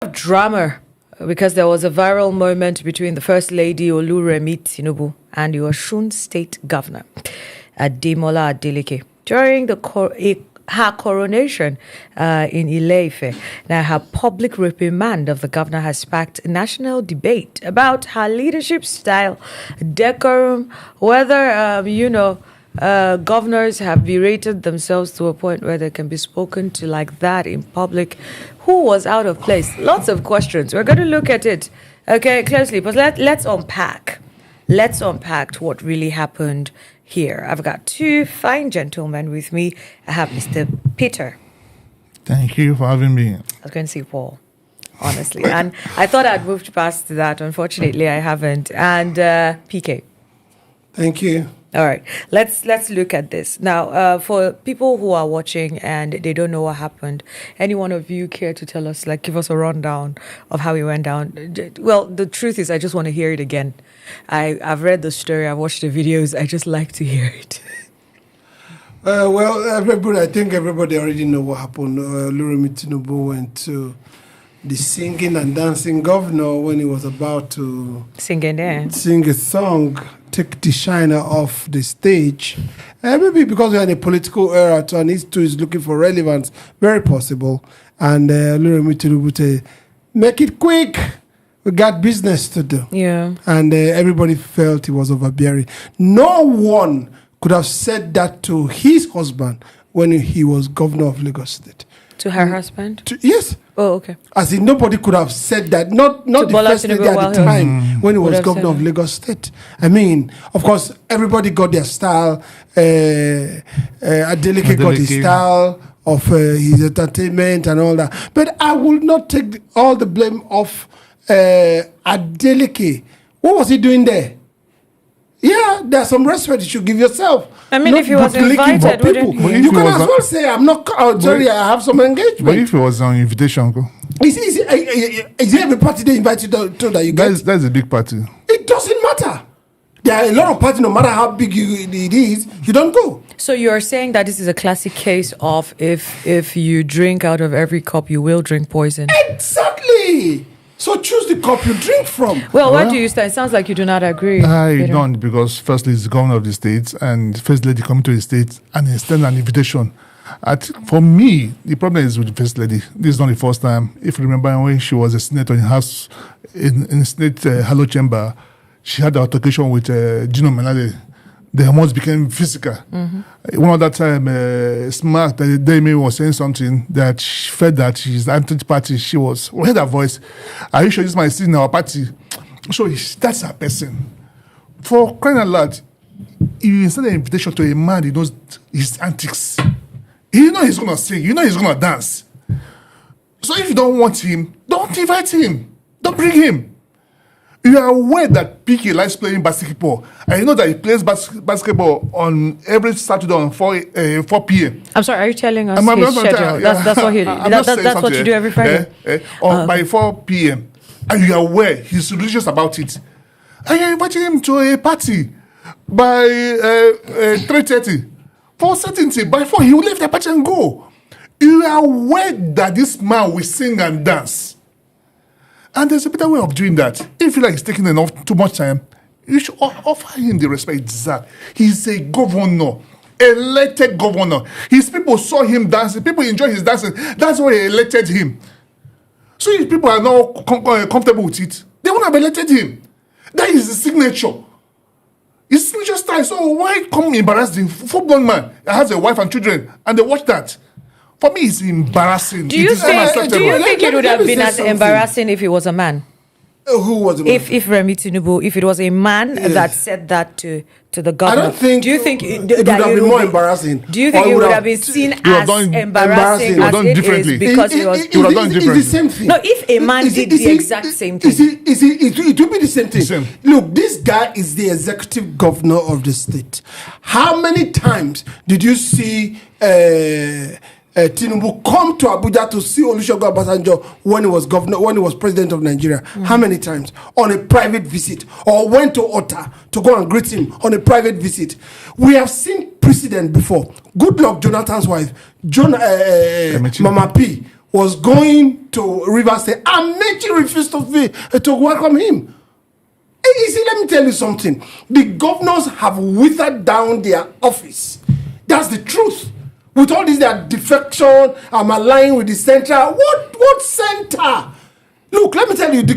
of drama because there was a viral moment between the First Lady Oluremi Tinubu and the Osun State Governor Ademola Adeleke during her coronation in Ile-Ife. Now, her public reprimand of the governor has sparked national debate about her leadership style, decorum, whether governors have berated themselves to a point where they can be spoken to like that in public. Who was out of place? Lots of questions. We're going to look at it, closely. But let's unpack. Let's unpack what really happened here. I've got two fine gentlemen with me. I have Mr. Peter. Thank you for having me. I was going to say Paul, honestly. And I thought I'd moved past that. Unfortunately, I haven't. And PK. Thank you. All right, let's look at this now. For people who are watching and they don't know what happened, any one of you care to tell us, give us a rundown of how it went down? Well, the truth is, I just want to hear it again. I've read the story, I've watched the videos. I just like to hear it. I think everybody already know what happened. Oluremi Tinubu went to the singing and dancing governor when he was about to sing a song, take the shiner off the stage. Maybe because we're in a political era, and he too is looking for relevance. Very possible. And Oluremi Tinubu say, make it quick. We got business to do. Yeah. And everybody felt he was overbearing. No one could have said that to his husband when he was governor of Lagos State. To her husband? Yes. Oh, okay. As in, nobody could have said that. Not the first lady at the time when he was governor of Lagos State. I mean, of course, everybody got their style. Adeleke got his style of his entertainment and all that. But I will not take all the blame of Adeleke. What was he doing there? Yeah, there's some respect you should give yourself. I mean, if he was invited, wouldn't he? You can as well say, I'm not sorry, I have some engagement. But if it was an invitation, is there every party they invite you to that you get? That's a big party. It doesn't matter. There are a lot of parties, no matter how big it is, you don't go. So you're saying that this is a classic case of if you drink out of every cup, you will drink poison. Exactly. So choose the cup you drink from. Well, where do you stand? It sounds like you do not agree. I don't, because firstly, it's the governor of the state and First Lady coming to the state and extend an invitation. For me, the problem is with the First Lady. This is not the first time. If you remember when she was a senator in House, in Senate Hello Chamber, she had the altercation with Gino Menade. They almost became physical. Mm-hmm. One of that time, Smart, Demi was saying something that she felt that she's anti-party. We heard her voice. Are you sure this might sit in our party? So that's her person. For crying out loud, you send an invitation to a man, he knows his antics. You know he's going to sing. You know he's going to dance. So if you don't want him, don't invite him. Don't bring him. You are aware that PK likes playing basketball, and you know that he plays basketball on every Saturday on 4 p.m. I'm sorry, are you telling us his schedule? That's what you do every Friday? By 4 p.m. And you are aware he's religious about it. And you're inviting him to a party by 3:30. For certainty, by 4 he will leave the party and go. You are aware that this man will sing and dance. And there's a better way of doing that. If you feel like it's taking too much time, you should offer him the respect he deserves. He's a governor, elected governor. His people saw him dancing. People enjoy his dancing. That's why they elected him. So if people are not comfortable with it, they won't have elected him. That is his signature. His signature style. So why come embarrass the full-blown man that has a wife and children and they watch that? For me, it's embarrassing. Do you think it would have been as embarrassing if it was a man? Who was a man? If Remi Tinubu, if it was a man that said that to the governor, I don't think. Do you think it would have been more embarrassing? Do you think it would have been seen as embarrassing as it is because it was? It would have done differently. It's the same thing. No, if a man did the exact same thing, it would be the same thing. Look, this guy is the executive governor of the state. How many times did you see Tinubu come to Abuja to see Olusegun Obasanjo when he was governor, when he was president of Nigeria? How many times? On a private visit, or went to Otta to go and greet him on a private visit. We have seen precedent before. Goodluck Jonathan's wife, Mama P, was going to Rivers State, and Mechi refused to welcome him. You see, let me tell you something. The governors have withered down their office. That's the truth. With all this, their defection, I'm aligning with the central. What center? Look, let me tell you, the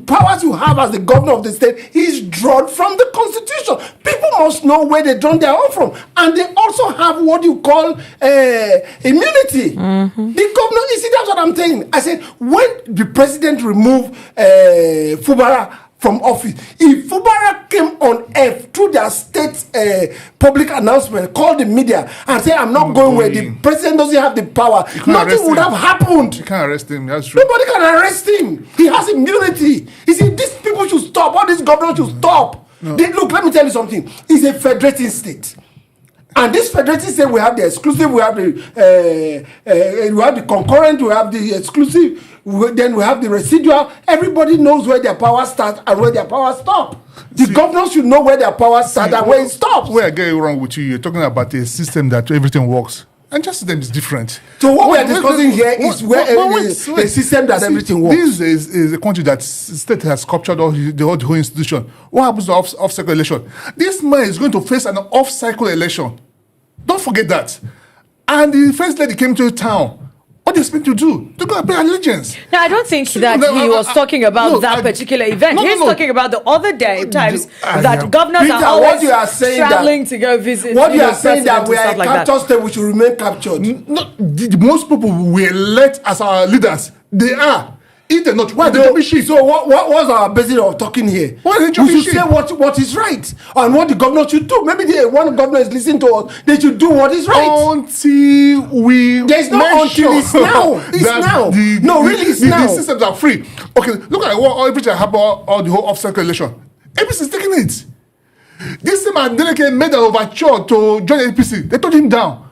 powers you have as the governor of the state is drawn from the constitution. People must know where they drawn their own from. And they also have what you call immunity. Mm-hmm. The governor, you see, that's what I'm saying. I said, when the president removed Fubara from office, if Fubara came on air through their state public announcement, called the media and say, I'm not going where the president doesn't have the power, nothing would have happened. You can't arrest him, that's true. Nobody can arrest him. He has immunity. You see, these people should stop. All these governors should stop. No. Look, let me tell you something. It's a federating state. And this federating state, we have the exclusive, we have the concurrent, we have the exclusive, then we have the residual. Everybody knows where their power starts and where their power stops. The governors should know where their power starts and where it stops. Where I get it wrong with you, you're talking about a system that everything works. And just system is different. So what we're discussing here is a system that everything works. This is a country that state has captured the whole institution. What happens to off-cycle election? This man is going to face an off-cycle election. Don't forget that. And the first lady came to town. What do you expect to do? To go and pay allegiance. No, I don't think that he was talking about that particular event. He's talking about the other times that governors Peter, are always traveling to go visit. What you are saying that we are a captured state, we should remain captured. Most people we elect as our leaders, they are. If they're not, why they don't be shit? So what's our basis of talking here? We should say what is right and what the governor should do. Maybe one governor is listening to us. They should do what is right. Until we there's no until it's now. It's now. It's now. The systems are free. Okay, look at what everything happened all the whole off-cycle election. APC is taking it. This same Adeleke made an overture to join APC. They took him down.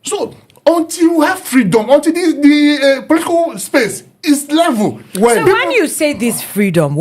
So until we have freedom, until the political space is level. When you say this freedom,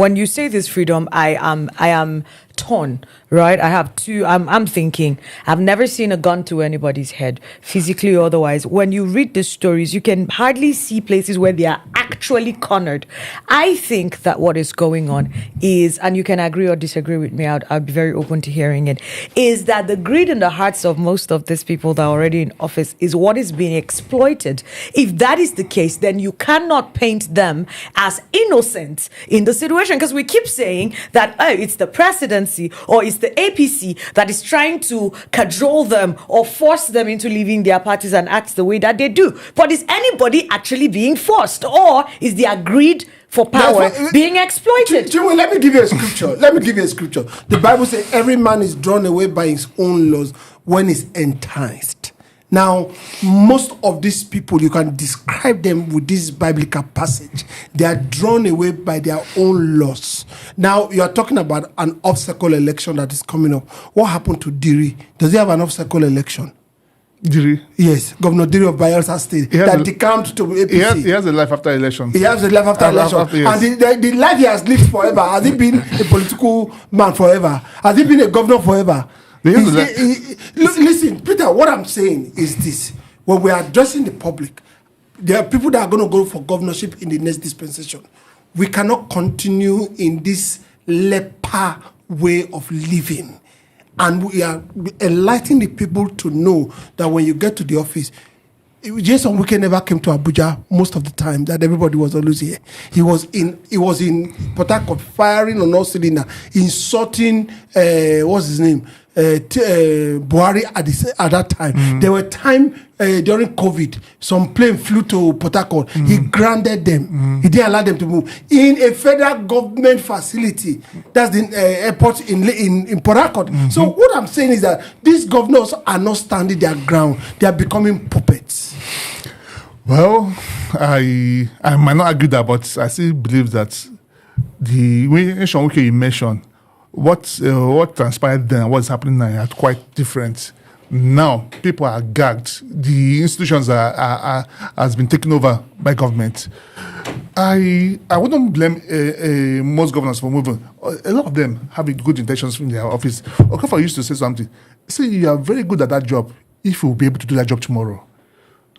I am torn, right? I have two. I'm thinking. I've never seen a gun to anybody's head, physically or otherwise. When you read the stories, you can hardly see places where they are actually cornered. I think that what is going on is, and you can agree or disagree with me, I'll be very open to hearing it, is that the greed in the hearts of most of these people that are already in office is what is being exploited. If that is the case, then you cannot paint them as innocent in the situation, because we keep saying that it's the presidency or it's the APC that is trying to cajole them or force them into leaving their parties and act the way that they do. But is anybody actually being forced, or is their greed for power being exploited? Jimmy, let me give you a scripture. The Bible says every man is drawn away by his own laws when he's enticed. Now, most of these people, you can describe them with this biblical passage. They are drawn away by their own laws. Now, you are talking about an off-cycle election that is coming up. What happened to Diri? Does he have an off-cycle election? Diri? Yes, Governor Diri of Bayelsa State. That decamped to APC. He has a life after election. He has a life after election. Yes. And the life he has lived forever. Has he been a political man forever? Has he been a governor forever? Listen, Peter, what I'm saying is this. When we are addressing the public, there are people that are going to go for governorship in the next dispensation. We cannot continue in this leper way of living. And we are enlightening the people to know that when you get to the office, Jason Wike never came to Abuja most of the time, that everybody was always here. He was in Port Harcourt firing on all cylinder, insulting, what's his name? Buhari at that time. Mm-hmm. There were times during COVID, some plane flew to Port Harcourt. Mm-hmm. He grounded them. Mm-hmm. He didn't allow them to move. In a federal government facility, that's the airport in Port Harcourt. Mm-hmm. So what I'm saying is that these governors are not standing their ground. They are becoming puppets. Well, I might not agree that, but I still believe that the way Sean Wike you mentioned, what transpired then and what's happening now are quite different. Now people are gagged. The institutions has been taken over by government. I wouldn't blame most governors for moving. A lot of them have good intentions in their office. Okafor used to say something. Say you are very good at that job if you will be able to do that job tomorrow.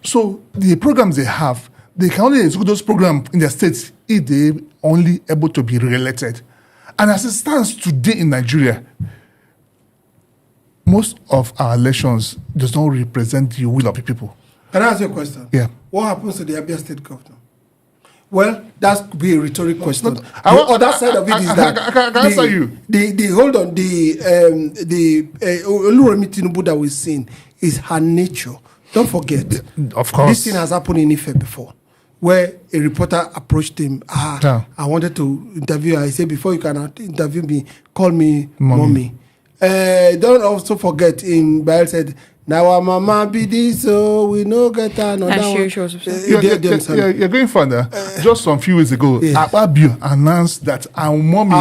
So the programs they have, they can only execute those programs in their states if they only able to be re-elected. And as it stands today in Nigeria, most of our elections does not represent the will of the people. Can I ask you a question? Yeah. What happens to the Abia State governor? Well, that could be a rhetoric question. The I- other side of it is that I can answer you. The hold on, the Oluremi Tinubu that we've seen is her nature. Don't forget, Of course. this thing has happened in Ife before, where a reporter approached him. Yeah. I wanted to interview her. I said, before you can interview me, call me Mommy. mommy. Don't also forget, in Bible said, now our mama be this, so we no get another one. she was upset. You're going further. Just some few weeks ago, Yeah. Akpabio announced that our mommy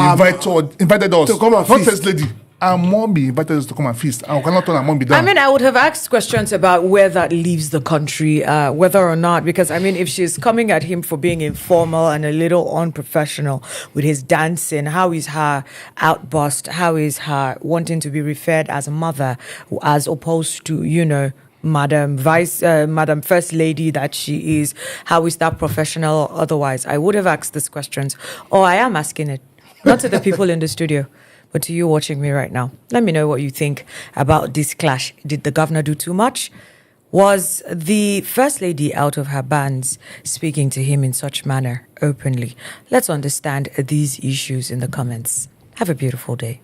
invited us to come and not feast. first lady. Our mommy invited us to come and feast. And we cannot turn our mommy down. I mean, I would have asked questions about where that leaves the country, whether or not, because I mean, if she's coming at him for being informal and a little unprofessional with his dancing, how is her outburst? How is her wanting to be referred as a mother as opposed to, Madam First Lady that she is? How is that professional or otherwise? I would have asked these questions, or I am asking it, not to the people in the studio, but to you watching me right now. Let me know what you think about this clash. Did the governor do too much? Was the First Lady out of her bands speaking to him in such manner openly? Let's understand these issues in the comments. Have a beautiful day.